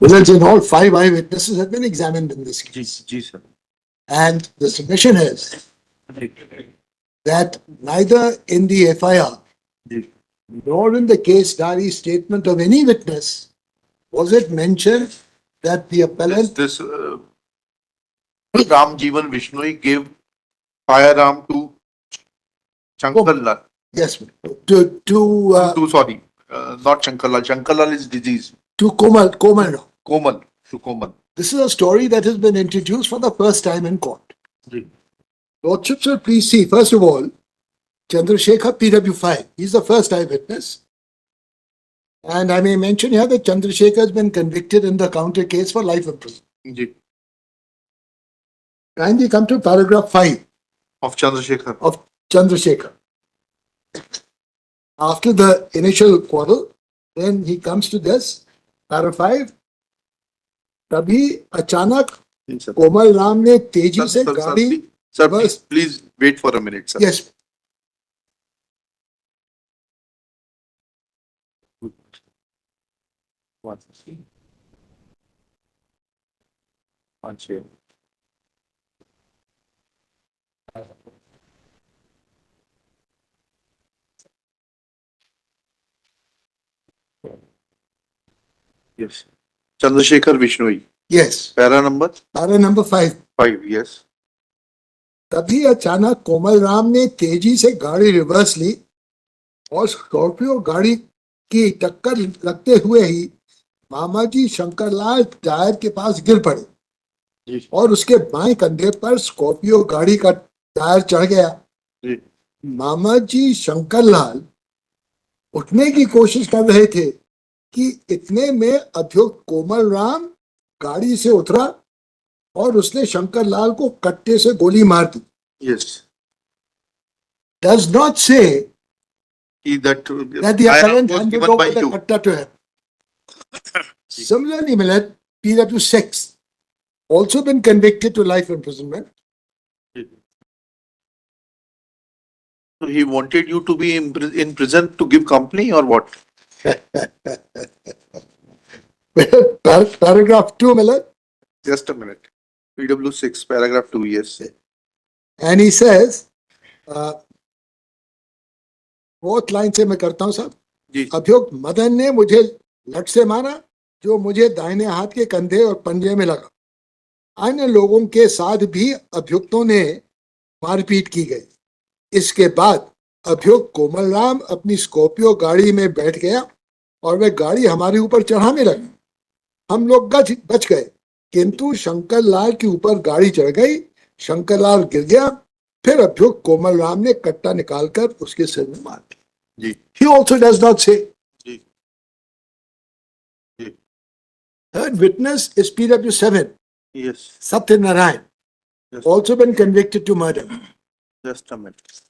Village in all 5 eyewitnesses have been examined in this case. Ji sir. And the submission is that neither in the FIR ji. nor in the case diary statement of any witness was it mentioned that the appellant This Ram Jeevan Vishnoi gave firearm to Shankar Lal. yes to Sorry, not Shankar Lal. Shankar Lal is disease. to Komal Rao. Komal. To Komal. This is a story that has been introduced for the first time in court. Ji. Lordship sir, please see, first of all, Chandrasekhar PW5, he's the first eyewitness. And I may mention here that Chandrasekhar has been convicted in the counter case for life imprisonment. Ji. Kindly come to paragraph 5 Of Chandrasekhar. of Chandrasekhar. After the initial quarrel, then he comes to this, paragraph 5. तभी अचानक जी, sir. कोमल राम ने तेजी से गाड़ी Sir, बस- please wait for a minute, sir. yes Yes. Chandrasekhar Vishnoi. yes Para number para number 5 5. Yes. तभी अचानक कोमल राम ने तेजी से गाड़ी रिवर्स ली और स्कॉर्पियो गाड़ी की टक्कर लगते हुए ही मामाजी शंकरलाल टायर के पास गिर पड़े जी. और उसके बाएं कंधे पर स्कॉर्पियो गाड़ी का टायर चढ़ गया। जी. मामाजी शंकरलाल उठने की कोशिश कर रहे थे कि इतने में अभियुक्त कोमल राम गाड़ी से उतरा और उसने शंकरलाल को कट्टे से गोली मार दी। Yes. Does not say That that the firearm appellant was handed given over by the you. katta to him. Similarly, Millet, PW6, also been convicted to life imprisonment. So he wanted you to be in prison to give company or what? Paragraph 2, Millet. Just a minute. PW6, paragraph 2, yes. And he says, fourth line से मैं करता हूं साहब, जी. अभियुक्त मदन ने मुझे लट से मारा जो मुझे दाहिने हाथ के कंधे और पंजे में लगा। अन्य लोगों के साथ भी अभियुक्तों ने मारपीट की गई। इसके बाद अभियुक्त कोमल राम अपनी स्कॉर्पियो गाड़ी में बैठ गया और वह गाड़ी हमारे ऊपर चढ़ाने लगा। हम लोग बच गए, किंतु शंकर लाल के ऊपर गाड़ी चढ़ गई। शंकर लाल गिर गया, फिर अभियुक्त कोमल राम ने कट्टा निकालकर उसके सिर में मार दिया। जी. He also does not say. Ji. Ji. Third witness is PW7, Yes. Satyanarayan, Yes. also been convicted to murder. Just a minute.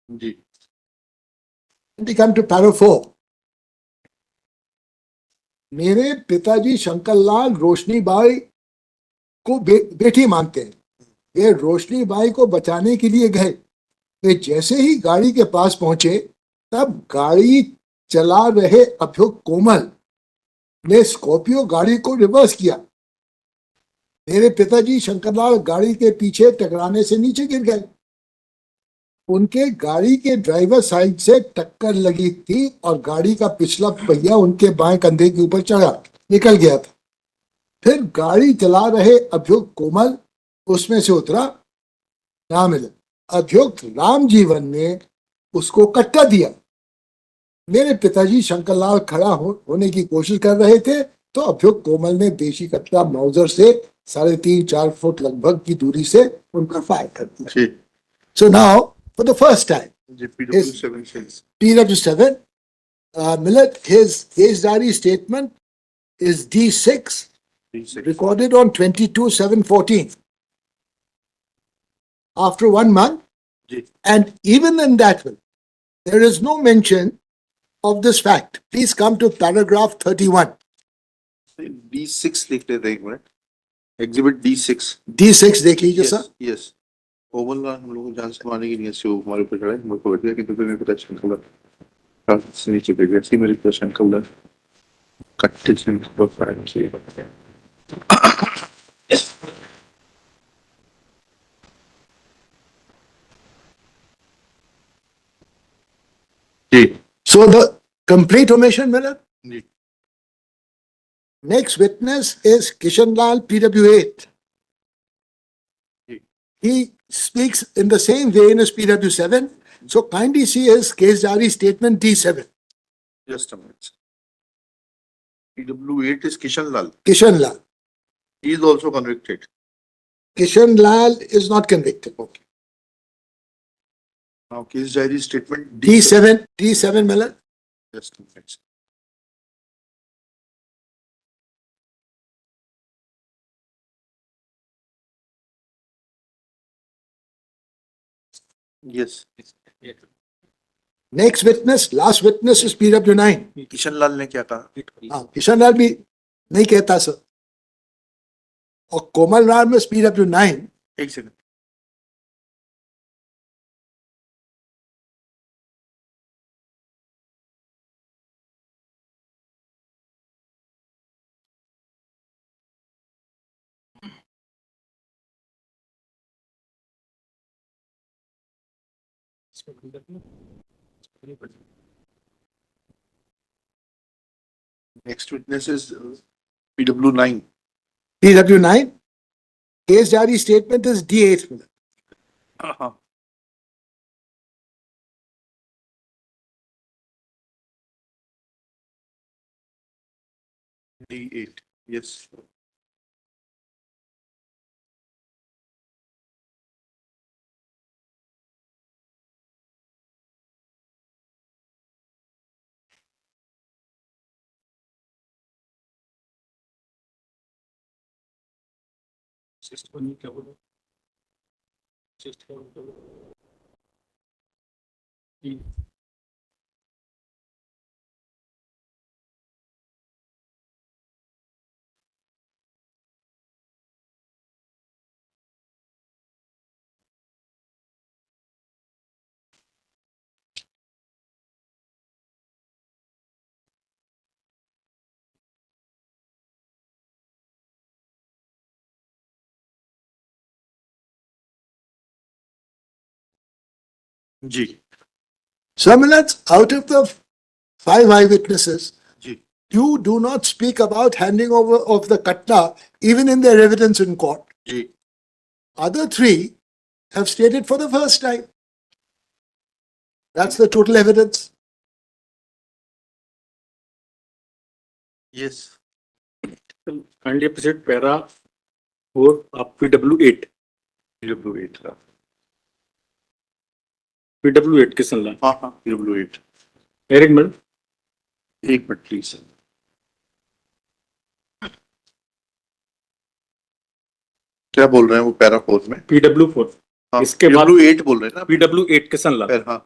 Ji. We come to para 4. मेरे पिताजी शंकरलाल रोशनीबाई को बेटी मानते हैं। वे रोशनीबाई को बचाने के लिए गए। वे जैसे ही गाड़ी के पास पहुंचे तब गाड़ी चला रहे अभियुक्त कोमल ने स्कॉर्पियो गाड़ी को रिवर्स किया। मेरे पिताजी शंकरलाल गाड़ी के पीछे टकराने से नीचे गिर गए। उनके गाड़ी के ड्राइवर साइड से टक्कर लगी थी और गाड़ी का पिछला पहिया उनके बाएं कंधे के ऊपर चढ़ा निकल गया था। फिर गाड़ी चला रहे अभियुक्त कोमल उसमें से उतरा, ना मिला। अभियुक्त राम जीवन ने उसको कट्टा दिया। मेरे पिताजी शंकरलाल खड़ा होने की कोशिश कर रहे थे तो अभियुक्त कोमल ने देशी कट्टा माउजर से 3.5-4 फुट लगभग की दूरी से उनका फायर कर दिया। So now, for the first time, PW7 says. PW7, Millet, his case diary statement is D6, recorded on 22/7/14. After 1 month, ji. and even in that one, there is no mention of this fact. Please come to paragraph 31. D6 लिख लेते हैं एक minute. Exhibit D6. D6 देख लीजिए Yes. Sir. Yes. कोमल राम हम लोग को जान से मारने की नीयत से वो हमारे ऊपर चढ़ा है, मेरे को बैठ गया कि तो मेरे पता शंकर रात से नीचे गिर गया, सी मेरे पता शंकर कट्टे से मेरे फायर किए। जी So the complete omission, Miller. जी Next witness is Kishan Lal, PW8. He speaks in the same vein as PW7. So kindly see his case diary statement D7. Just a minute. PW8 is Kishan Lal. Kishan Lal. He is also convicted. Kishan Lal is not convicted. Okay. Now case diary statement D7, D7, Miller. Just a minute. Yes. Next witness, last witness is PW9. Kishan Lal ने क्या कहा? हाँ, किशन लाल भी नहीं कहता sir. और कोमल Ram is PW9. एक second. Next witness is PW9. PW9. Case diary statement is D8. Miller. Uh-huh. D8. Yes. जी Sir, Miller, out of the 5 eyewitnesses, जी 2 do not speak about handing over of the katna even in their evidence in court. जी Other 3 have stated for the first time. That's the total evidence. yes. Kindly appreciate para 4 of PW8. PW8 का। PW8 Kishan Lal. हाँ हाँ PW8। Hearing madam. एक minute please. क्या बोल रहे हैं वो पैरा 4 में? PW4। हाँ, इसके बाद PW8 बोल रहे हैं ना? PW8 किशन लाल। हाँ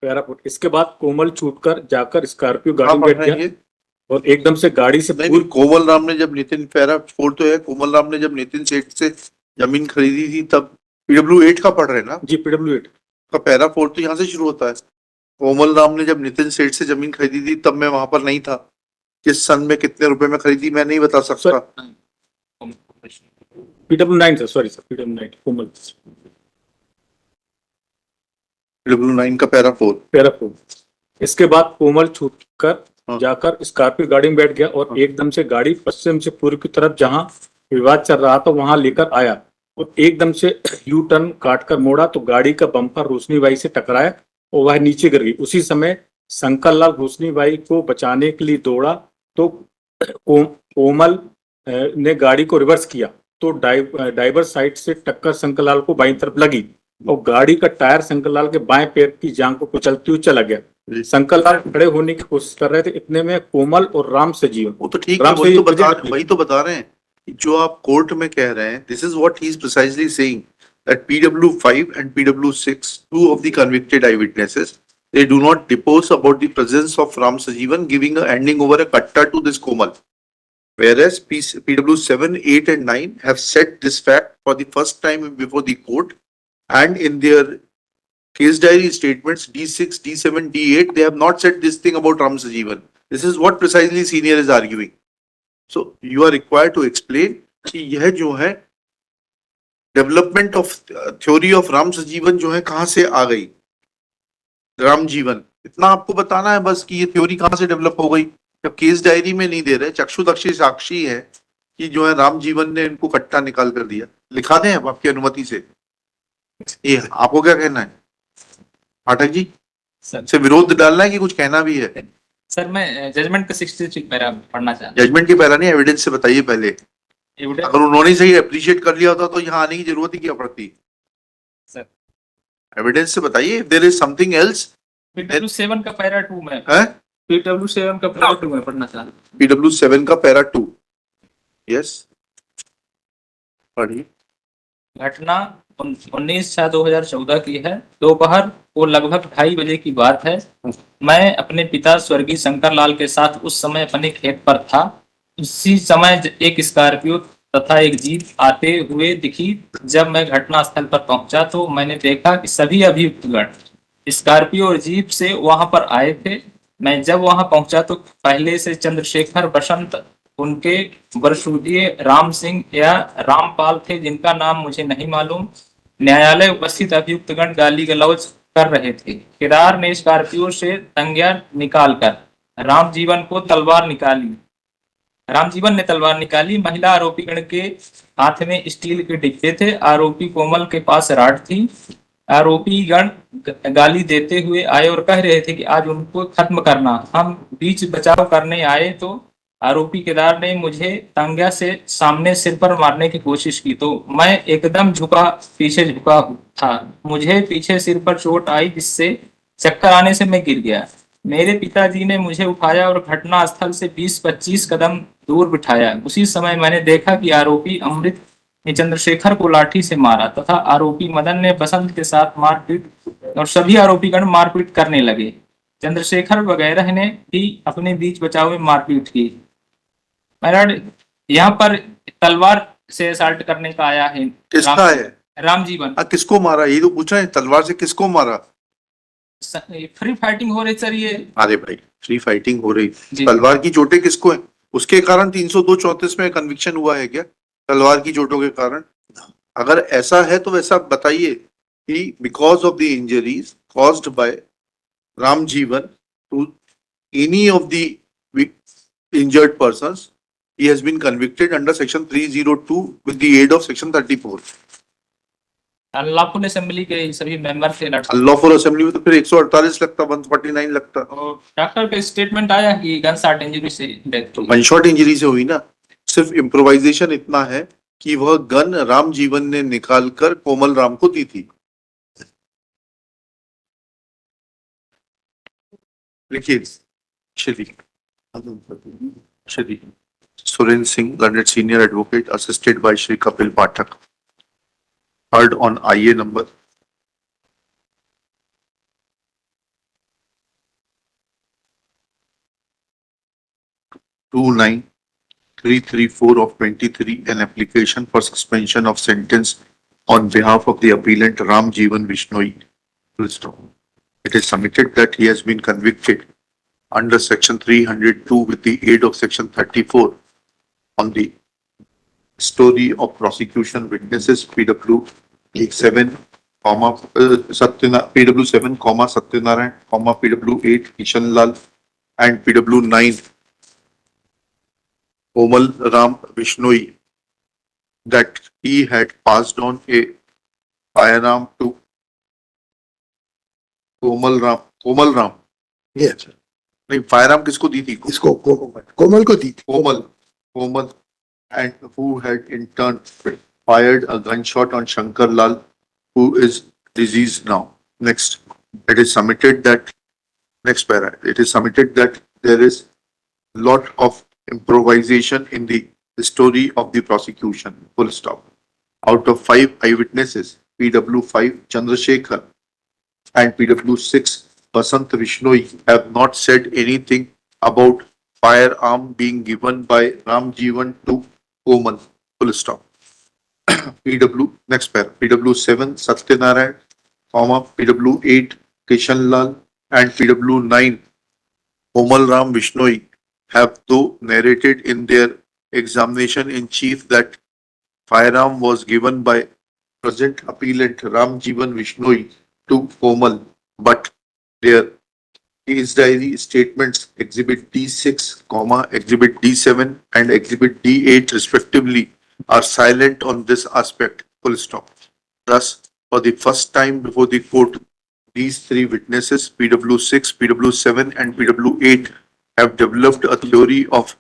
पैरा 4। इसके बाद कोमल छूटकर जाकर स्कॉर्पियो गाड़ी हाँ में पढ़ बैठ रहे हैं गया ये। और एकदम से गाड़ी से नहीं पूर्व कोमल राम ने जब नितिन पैरा 4 तो है, कोमल राम ने जब नितिन सेठ से जमीन खरीदी थी तब PW8 का पढ़ रहे हैं ना? जी PW8 का पैरा 4 तो यहाँ से शुरू होता है। कोमल राम ने जब नितिन सेठ से जमीन खरीदी थी तब मैं वहां पर नहीं था। किस सन में कितने रुपए में खरीदी मैं नहीं बता सकता। PW9 sir, sorry sir, PW9 कोमल। PW9 का पैरा 4। पैरा 4। इसके बाद कोमल छूटकर हाँ। जाकर स्कॉर्पियो गाड़ी में बैठ गया और एकदम से गाड़ी पश्चिम से पूर्व की तरफ जहां विवाद चल रहा था वहां लेकर आया और एकदम से यू टर्न काटकर मोड़ा तो गाड़ी का बम्पर रोशनीबाई से टकराया और वह नीचे गिर गई। उसी समय शंकर लाल रोशनीबाई को बचाने के लिए दौड़ा तो कोमल ने गाड़ी को रिवर्स किया तो ड्राइवर साइड से टक्कर शंकर लाल को बाईं तरफ लगी और गाड़ी का टायर शंकर लाल के बाएं पैर की जांघ को कुचलते हुए चला गया। शंकर लाल खड़े होने की कोशिश कर रहे थे, इतने में कोमल और राम सजीवन। वो तो ठीक है, वही तो बता रहे हैं जो आप कोर्ट में कह रहे हैं। This is what he is precisely saying that PW5 and PW6, 2 of the convicted eyewitnesses, they do not depose about the presence of Ram Sajivan giving a handing over a katta to this Komal, whereas PW7, 8 and 9 have said this fact for the first time before the court And in their case diary statements D6, D7, D8, they have not said this thing about Ram Sajivan. This is what precisely senior is arguing. So you are required to explain कि यह जो है development of theory of Ram Sajivan जो है कहां से आ गई, राम जीवन, इतना आपको बताना है बस कि ये थ्योरी कहां से डेवलप हो गई। जब केस डायरी में नहीं दे रहे, चक्षुदक्षी साक्षी है कि जो है राम जीवन ने इनको कट्टा निकाल कर दिया। लिखा दें अब आपकी अनुमति से, ये आपको क्या कहना है पाठक जी? सर से विरोध डालना है कि कुछ कहना भी है? सर मैं जजमेंट का 63 पैरा पढ़ना चाहता जजमेंट के पहला नहीं, एविडेंस से बताइए पहले। हूँ। अगर उन्होंने सही अप्रिशिएट कर लिया होता तो यहाँ आने की जरूरत ही क्या पड़ती? सर एविडेंस से बताइए, there is something else. PW7 का पैरा 2 में है PW7 का पैरा 2 में पढ़ना चाहता हूँ। PW7 का पैरा 2, यस पढ़िए। घटना 19/6/2014 की है। दोपहर को लगभग 2:30 बजे की बात है। मैं अपने पिता स्वर्गीय शंकर लाल के साथ उस समय अपने खेत पर था। उसी समय एक स्कॉर्पियो तथा एक जीप आते हुए दिखी। जब मैं घटना स्थल पर पहुंचा तो मैंने देखा कि सभी अभियुक्तगण स्कॉर्पियो और जीप से वहां पर आए थे। मैं जब वहां पहुंचा तो पहले से चंद्रशेखर बसंत, उनके वर्षोदीय राम सिंह या रामपाल थे जिनका नाम मुझे नहीं मालूम। न्यायालय उपस्थित अभियुक्तगण गाली गलौज कर रहे थे। केदार ने स्कॉर्पियो से तंगिया निकालकर रामजीवन ने तलवार निकाली। महिला आरोपीगण के हाथ में स्टील के डिब्बे थे। आरोपी कोमल के पास राड थी। आरोपीगण गाली देते हुए आए और कह रहे थे कि आज उनको खत्म करना। हम बीच बचाव करने आए तो आरोपी केदार ने मुझे तंगिया से सामने सिर पर मारने की कोशिश की तो मैं एकदम पीछे झुका था। मुझे पीछे सिर पर चोट आई जिससे चक्कर आने से मैं गिर गया। मेरे पिताजी ने मुझे उठाया और घटना स्थल से 20-25 कदम दूर बिठाया। उसी समय मैंने देखा कि आरोपी अमृत ने चंद्रशेखर को लाठी से मारा तथा आरोपी मदन ने बसंत के साथ मारपीट और सभी आरोपीगण मारपीट करने लगे। चंद्रशेखर वगैरह ने भी अपने बीच बचाव में मारपीट की। यहाँ पर तलवार से असल्ट करने का आया है। किसका है? रामजीवन। किसको मारा ये तो पूछ रहे हैं, तलवार से किसको मारा? फ्री फाइटिंग हो रही सर ये। अरे भाई फ्री फाइटिंग हो रही, जी। तलवार की चोटें किसको है? उसके कारण 302-34 में कन्विक्शन हुआ है क्या तलवार की चोटों के कारण? अगर ऐसा है तो वैसा बताइए कि because of the injuries caused by Ram Jiwan to any of the injured persons he has been convicted under section 302 with the aid of section 34। Unlawful assembly के सभी मेंबर थे। अनलॉफुल असेंबली में तो फिर 148 लगता, 149 लगता। डॉक्टर का स्टेटमेंट आया कि गन शॉट इंजरी से डेथ हुई। गन शॉट इंजरी से हुई ना। सिर्फ इम्प्रोवाइजेशन इतना है कि वह गन राम जीवन ने निकालकर कोमल राम को दी थी। लिखिए Shri Surendra Singh, learned senior advocate, assisted by Shri Kapil Pathak, heard on IA number 29334 of 23, an application for suspension of sentence on behalf of the appellant Ram Jeevan Vishnoi. It is submitted that he has been convicted under section 302 with the aid of section 34 on the story of prosecution witnesses PW 7, PW7, Satyanarayan, PW8, Kishan Lal, and PW9, Komal Ram Vishnoi, that he had passed on a firearm to Komal Ram। Yes, sir. नहीं, firearm किसको दी थी? इसको कोमल को दी थी। कोमल, and who had in turn fired a gunshot on Shankar Lal, who is deceased now. Next, it is submitted that there is lot of improvisation in the story of the prosecution. Full stop. Out of 5 eyewitnesses, PW5 Chandrasekhar and PW6 Basant Vishnoi have not said anything about firearm being given by Ram Jeevan to Komal. Full stop. PW, next pair, PW7 Satyanarayan, comma, PW8 Kishan Lal, and PW9 Komal Ram Vishnoi have though narrated in their examination in chief that firearm was given by present appellant Ram Jeevan Vishnoi to Komal, but their case diary statements Exhibit D6, comma, Exhibit D7 and Exhibit D8 respectively are silent on this aspect, full stop. Thus, for the first time before the court, these three witnesses, PW6, PW7 and PW8 have developed a theory of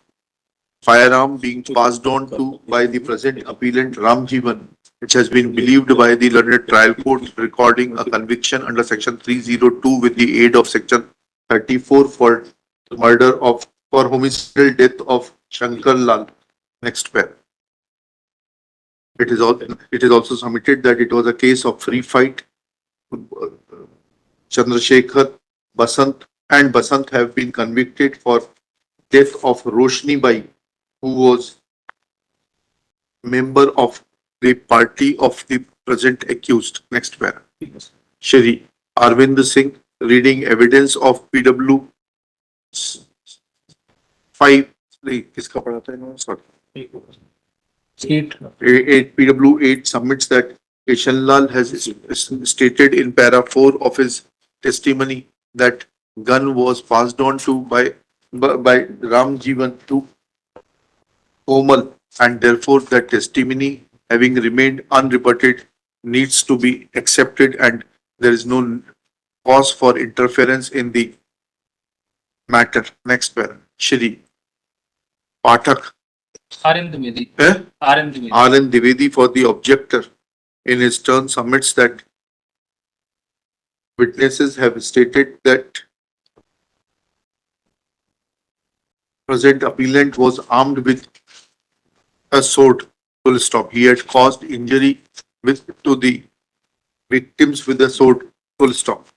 firearm being passed on to by the present appellant Ram Jeevan, which has been believed by the learned trial court recording a conviction under section 302 with the aid of section 34 for the murder of, for homicidal death of Shankar Lal. Next pair. It is also submitted that it was a case of free fight. Chandrasekhar, Basant and Basant have been convicted for death of Roshni Bai, who was member of the party of the present accused. Next pair. Shri Arvind Singh reading evidence of PW 5. किसका पढ़ा था इन्होंने? Sorry. 8 PW8 submits that Kishan Lal has stated in para 4 of his testimony that gun was passed on to by Ram Jeevan to Komal, and therefore that testimony having remained unrebutted needs to be accepted and there is no cause for interference in the matter. Next pair. Shri Pathak RN Dwivedi. RN Dwivedi for the objector in his turn submits that witnesses have stated that present appellant was armed with a sword. Full stop. He had caused injury to the victims with a sword. Full stop.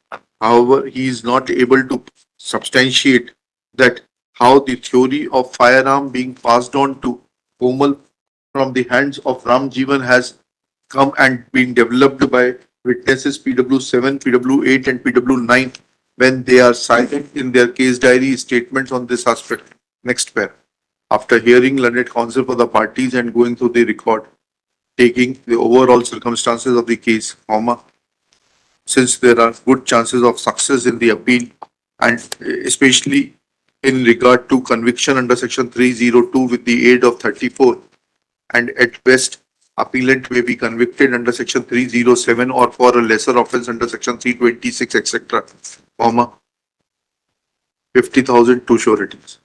However, he is not able to substantiate that how the theory of firearm being passed on to Komal from the hands of Ram Jeevan has come and been developed by witnesses PW7, PW8 and PW9 when they are silent in their case diary statements on this aspect. Next pair. After hearing learned counsel for the parties and going through the record, taking the overall circumstances of the case, since there are good chances of success in the appeal and especially in regard to conviction under section 302 with the aid of 34, and at best appellant may be convicted under section 307 or for a lesser offence under section 326 etc. 50,000 to sureties.